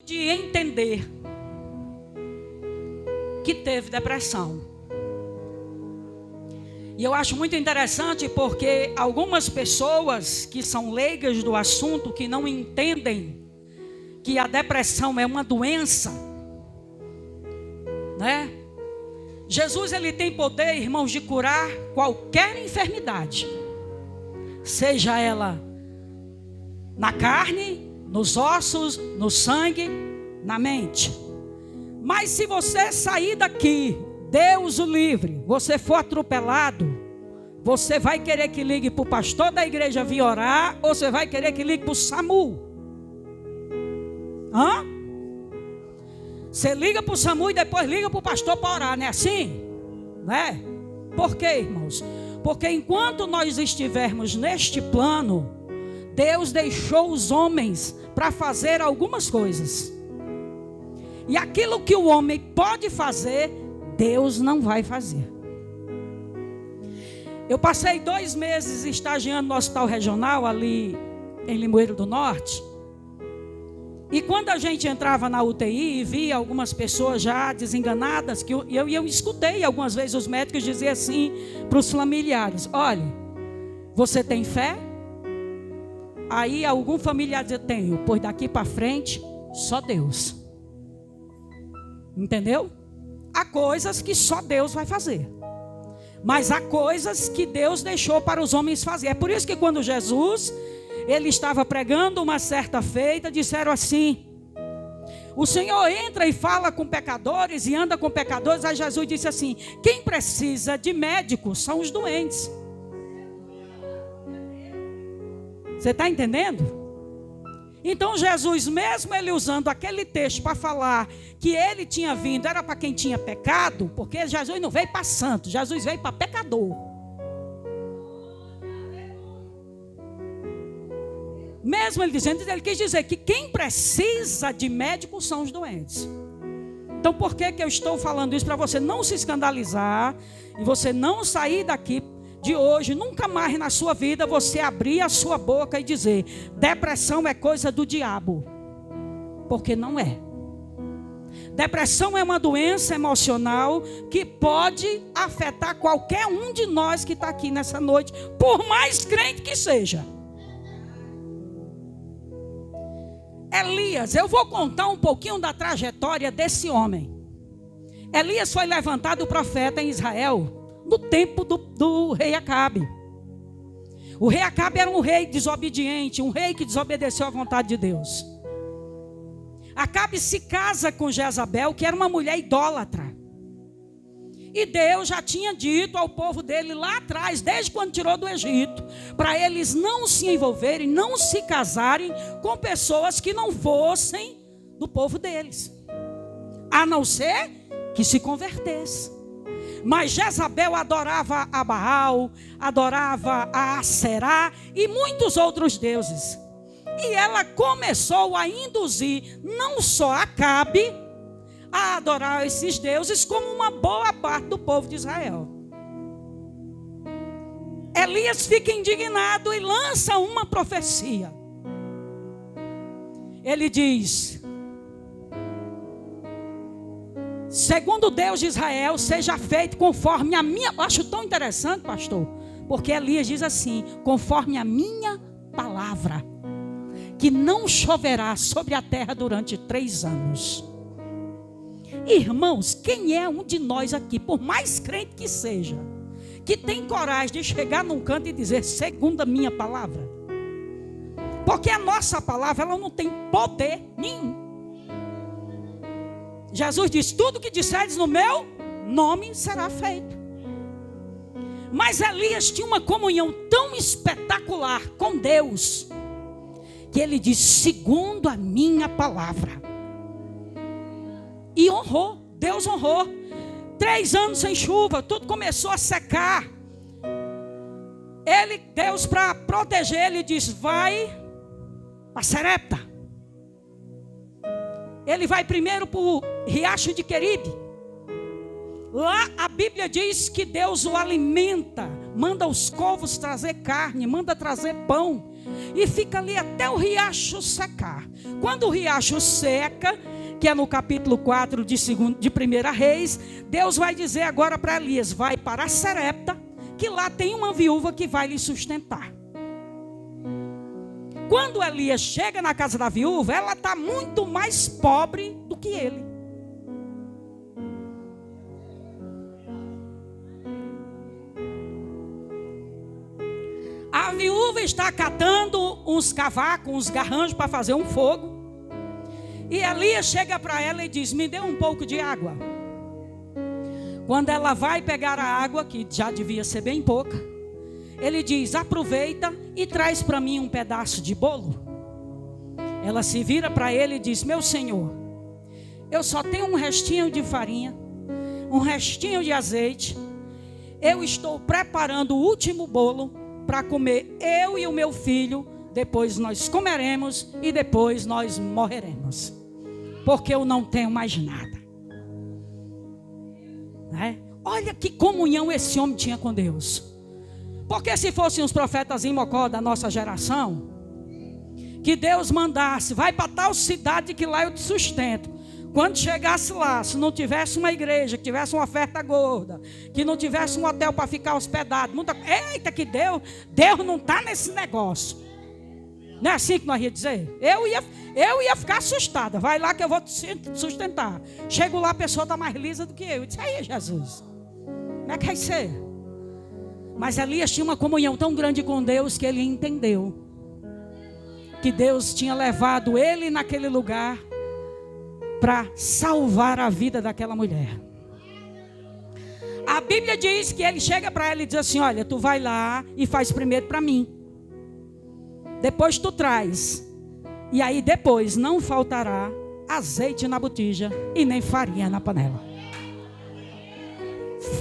de entender que teve depressão. E eu acho muito interessante porque algumas pessoas que são leigas do assunto, que não entendem que a depressão é uma doença, né? Jesus, ele tem poder, irmãos, de curar qualquer enfermidade, seja ela na carne, nos ossos, no sangue, na mente. Mas se você sair daqui, Deus o livre, você for atropelado, você vai querer que ligue para o pastor da igreja vir orar, ou você vai querer que ligue para o SAMU? Você liga para o SAMU e depois liga para o pastor para orar, não é assim? Né? Por quê, irmãos? Porque enquanto nós estivermos neste plano, Deus deixou os homens para fazer algumas coisas. E aquilo que o homem pode fazer, Deus não vai fazer. Eu passei 2 meses estagiando no hospital regional ali em Limoeiro do Norte. E quando a gente entrava na UTI e via algumas pessoas já desenganadas, que eu escutei algumas vezes os médicos dizer assim para os familiares: olha, você tem fé? Aí algum familiar dizia: tenho, pois daqui para frente só Deus. Entendeu? Há coisas que só Deus vai fazer, mas há coisas que Deus deixou para os homens fazer. É por isso que quando Jesus, ele estava pregando uma certa feita, disseram assim: o Senhor entra e fala com pecadores e anda com pecadores. Aí Jesus disse assim: quem precisa de médicos são os doentes. Você está entendendo? Então Jesus, mesmo ele usando aquele texto para falar que ele tinha vindo, era para quem tinha pecado, porque Jesus não veio para santo, Jesus veio para pecador. Mesmo ele dizendo, ele quis dizer que quem precisa de médico são os doentes. Então por que eu estou falando isso? Para você não se escandalizar e você não sair daqui de hoje, nunca mais na sua vida você abrir a sua boca e dizer: depressão é coisa do diabo. Porque não é. Depressão é uma doença emocional que pode afetar qualquer um de nós que está aqui nessa noite, por mais crente que seja. Elias, eu vou contar um pouquinho da trajetória desse homem. Elias foi levantado profeta em Israel no tempo do rei Acabe. O rei Acabe era um rei desobediente, um rei que desobedeceu à vontade de Deus. Acabe se casa com Jezabel, que era uma mulher idólatra. E Deus já tinha dito ao povo dele lá atrás, desde quando tirou do Egito, para eles não se envolverem, não se casarem com pessoas que não fossem do povo deles, a não ser que se convertesse. Mas Jezabel adorava a Baal, adorava a Aserá e muitos outros deuses. E ela começou a induzir não só Acabe a adorar esses deuses, como uma boa parte do povo de Israel. Elias fica indignado e lança uma profecia. Ele diz: segundo Deus de Israel, seja feito conforme a minha... Eu acho tão interessante, pastor, porque Elias diz assim: conforme a minha palavra, que não choverá sobre a terra durante 3 anos. Irmãos, quem é um de nós aqui, por mais crente que seja, que tem coragem de chegar num canto e dizer segundo a minha palavra? Porque a nossa palavra, ela não tem poder nenhum. Jesus diz: tudo que disseres no meu nome será feito. Mas Elias tinha uma comunhão tão espetacular com Deus, que ele diz: segundo a minha palavra. E honrou, Deus honrou. 3 anos sem chuva, tudo começou a secar. Deus, para proteger ele, diz: vai para Serepta. Ele vai primeiro para o riacho de Queribe. Lá a Bíblia diz que Deus o alimenta, manda os corvos trazer carne, manda trazer pão, e fica ali até o riacho secar. quando o riacho seca, que é no capítulo 4 de 1 Reis, Deus vai dizer agora para Elias: vai para Sarepta, que lá tem uma viúva que vai lhe sustentar. Quando Elias chega na casa da viúva, ela está muito mais pobre do que ele. A viúva está catando uns cavacos, uns garranchos para fazer um fogo. E Elias chega para ela e diz: me dê um pouco de água. Quando ela vai pegar a água, que já devia ser bem pouca, ele diz: aproveita e traz para mim um pedaço de bolo. Ela se vira para ele e diz: meu senhor, eu só tenho um restinho de farinha, um restinho de azeite. Eu estou preparando o último bolo para comer eu e o meu filho. Depois nós comeremos e depois nós morreremos, porque eu não tenho mais nada. Olha que comunhão esse homem tinha com Deus. Porque se fossem os profetas em Mocó da nossa geração, que Deus mandasse: vai para tal cidade que lá eu te sustento. Quando chegasse lá, se não tivesse uma igreja, que tivesse uma oferta gorda, que não tivesse um hotel para ficar hospedado, eita, que Deus não está nesse negócio. Não é assim que nós ia dizer? Eu ia ficar assustada. Vai lá que eu vou te sustentar. Chego lá, a pessoa está mais lisa do que eu. Eu disse: aí, Jesus, como é que vai ser? Mas Elias tinha uma comunhão tão grande com Deus que ele entendeu que Deus tinha levado ele naquele lugar para salvar a vida daquela mulher. A Bíblia diz que ele chega para ela e diz assim: olha, tu vai lá e faz primeiro para mim, depois tu traz, e aí depois não faltará azeite na botija e nem farinha na panela.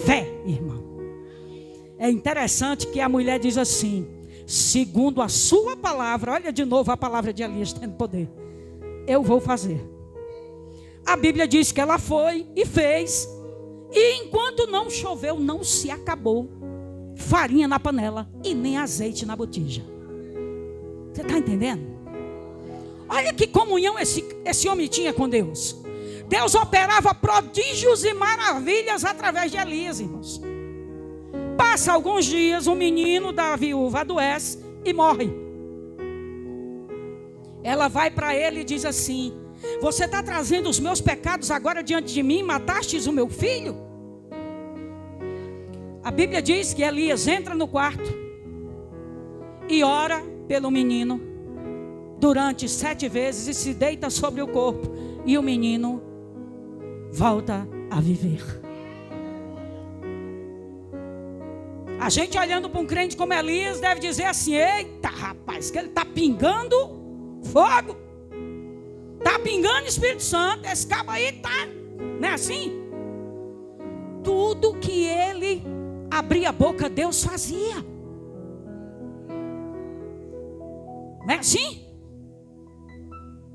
Fé, irmão. É interessante que a mulher diz assim: segundo a sua palavra, olha de novo a palavra de Elias tendo poder, eu vou fazer. A Bíblia diz que ela foi e fez, e enquanto não choveu, não se acabou farinha na panela e nem azeite na botija. Você está entendendo? Olha que comunhão esse homem tinha com Deus. Deus operava prodígios e maravilhas através de Elias, irmãos. Passa alguns dias, o menino da viúva adoece e morre. Ela vai para ele e diz assim: você está trazendo os meus pecados agora diante de mim? Matastes o meu filho? A Bíblia diz que Elias entra no quarto e ora pelo menino durante 7 vezes e se deita sobre o corpo, e o menino volta a viver. A gente olhando para um crente como Elias deve dizer assim: eita rapaz, que ele está pingando fogo, está pingando Espírito Santo, esse cabo aí está, não é assim? Tudo que ele abria a boca, Deus fazia. Não é assim?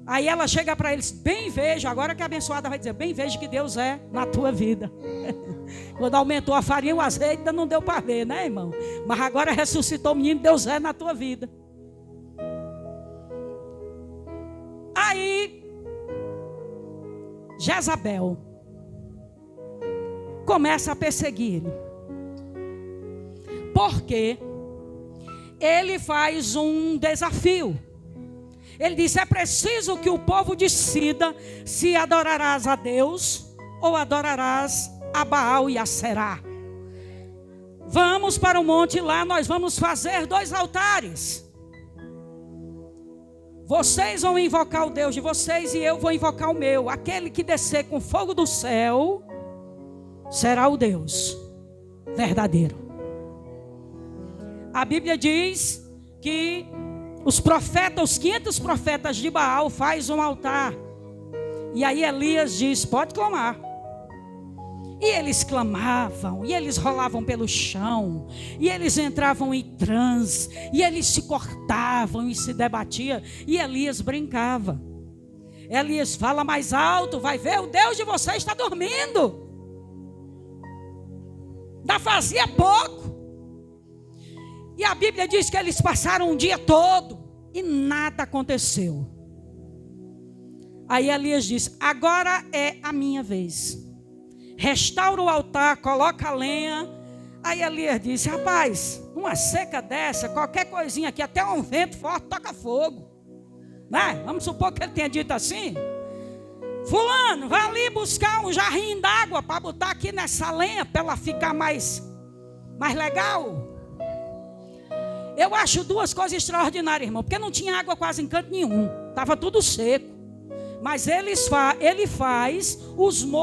Aí ela chega para eles: bem vejo, agora que a abençoada vai dizer: bem vejo que Deus é na tua vida. Quando aumentou a farinha, o azeite, não deu para ver, né, irmão? Mas agora ressuscitou o menino, Deus é na tua vida. Aí Jezabel começa a perseguir ele, porque ele faz um desafio. Ele disse: é preciso que o povo decida se adorarás a Deus ou adorarás a Baal e a Será. Vamos para o monte lá, nós vamos fazer 2 altares. Vocês vão invocar o Deus de vocês e eu vou invocar o meu. Aquele que descer com fogo do céu será o Deus verdadeiro. A Bíblia diz que os 500 profetas de Baal faz um altar. E aí Elias diz: pode clamar. E eles clamavam, e eles rolavam pelo chão, e eles entravam em transe, e eles se cortavam e se debatiam, e Elias brincava. Elias: fala mais alto, vai ver, o Deus de vocês está dormindo. Ainda fazia pouco. E a Bíblia diz que eles passaram um dia todo e nada aconteceu. Aí Elias disse: agora é a minha vez. Restaura o altar, coloca a lenha. Aí Elias disse: rapaz, numa seca dessa, qualquer coisinha aqui, até um vento forte toca fogo, né? Vamos supor que ele tenha dito assim: fulano, vai ali buscar um jarrinho d'água para botar aqui nessa lenha, para ela ficar mais legal. Eu acho duas coisas extraordinárias, irmão, porque não tinha água quase em canto nenhum, estava tudo seco. Mas ele faz os moços